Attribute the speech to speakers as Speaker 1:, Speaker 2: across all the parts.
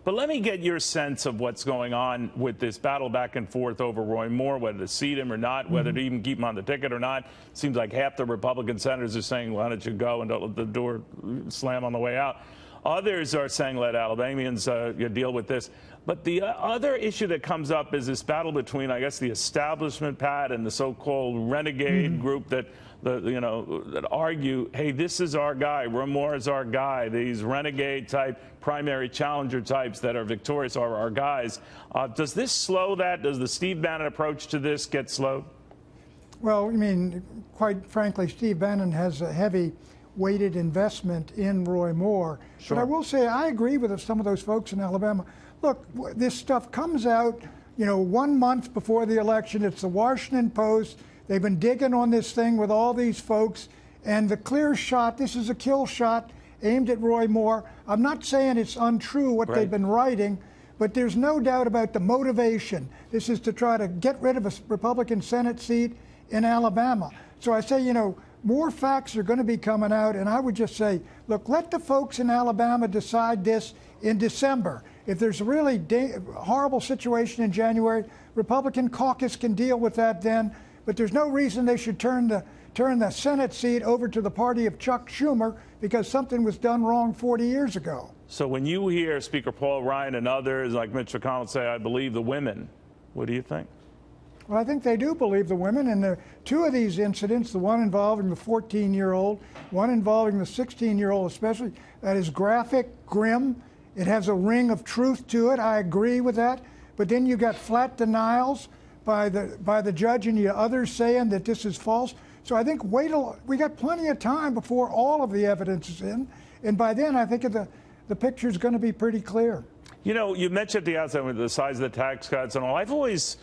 Speaker 1: But let me get your sense of what's going on with this battle back and forth over Roy Moore, whether to seat him or not, whether to even keep him on the ticket or not. Seems like half the Republican senators are saying, why don't you go and don't let the door slam on the way out. Others are saying, let Alabamians deal with this. But the other issue that comes up is this battle between, I guess, the establishment, Pat, and the so-called renegade group that that argue, hey, this is our guy, Roy Moore is our guy. These renegade-type, primary challenger types that are victorious are our guys. Does this slow that? Does the Steve Bannon approach to this get slowed?
Speaker 2: Well, I mean, quite frankly, Steve Bannon has a heavy weighted investment in Roy Moore.
Speaker 1: Sure.
Speaker 2: But I will say I agree with some of those folks in Alabama. Look, this stuff comes out, 1 month before the election. It's the Washington Post. They've been digging on this thing with all these folks. And the clear shot, this is a kill shot aimed at Roy Moore. I'm not saying it's untrue what they've been writing, but there's no doubt about the motivation. This is to try to get rid of a Republican Senate seat in Alabama. So I say, more facts are going to be coming out, and I would just say, look, let the folks in Alabama decide this in December. If there's a really horrible situation in January, Republican caucus can deal with that then, but there's no reason they should turn the Senate seat over to the party of Chuck Schumer because something was done wrong 40 years ago.
Speaker 1: So when you hear Speaker Paul Ryan and others like Mitch McConnell say, I believe the women, what do you think?
Speaker 2: Well, I think they do believe the women, and two of these incidents, the one involving the 14-year-old, one involving the 16-year-old especially, that is graphic, grim. It has a ring of truth to it. I agree with that. But then you got flat denials by the judge and the others saying that this is false. So I think we got plenty of time before all of the evidence is in, and by then I think the picture is going to be pretty clear.
Speaker 1: You mentioned at the outset with the size of the tax cuts and all. I've always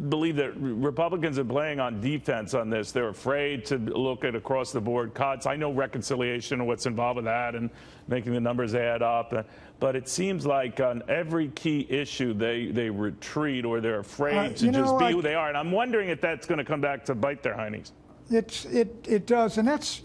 Speaker 1: believe that Republicans are playing on defense on this. They're afraid to look at across-the-board cuts. I know reconciliation and what's involved with that and making the numbers add up. But it seems like on every key issue, they retreat or they're afraid to just be who they are. And I'm wondering if that's going to come back to bite their heinies.
Speaker 2: It does. And that's,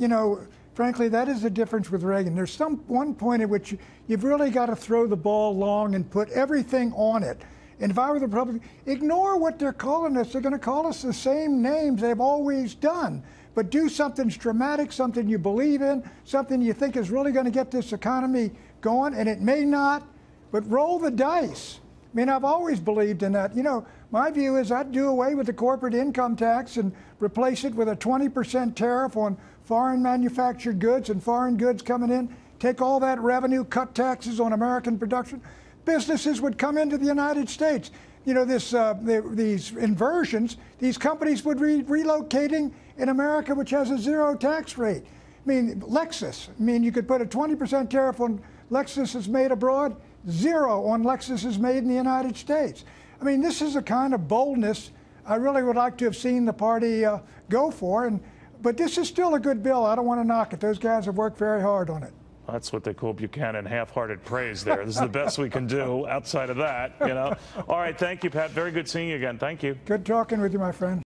Speaker 2: frankly, that is the difference with Reagan. There's one point at which you've really got to throw the ball long and put everything on it. And if I were the Republican, ignore what they're calling us. They're going to call us the same names they've always done. But do something dramatic, something you believe in, something you think is really going to get this economy going. And it may not, but roll the dice. I mean, I've always believed in that. My view is I'd do away with the corporate income tax and replace it with a 20% tariff on foreign manufactured goods and foreign goods coming in. Take all that revenue, cut taxes on American production. Businesses would come into the United States. These inversions, these companies would be relocating in America, which has a zero tax rate. I mean, Lexus, you could put a 20% tariff on Lexus is made abroad, zero on Lexus is made in the United States. I mean, this is a kind of boldness I really would like to have seen the party go for. But this is still a good bill. I don't want to knock it. Those guys have worked very hard on it.
Speaker 1: That's what they call Buchanan half-hearted praise there. This is the best we can do outside of that, All right, thank you, Pat. Very good seeing you again. Thank you.
Speaker 2: Good talking with you, my friend.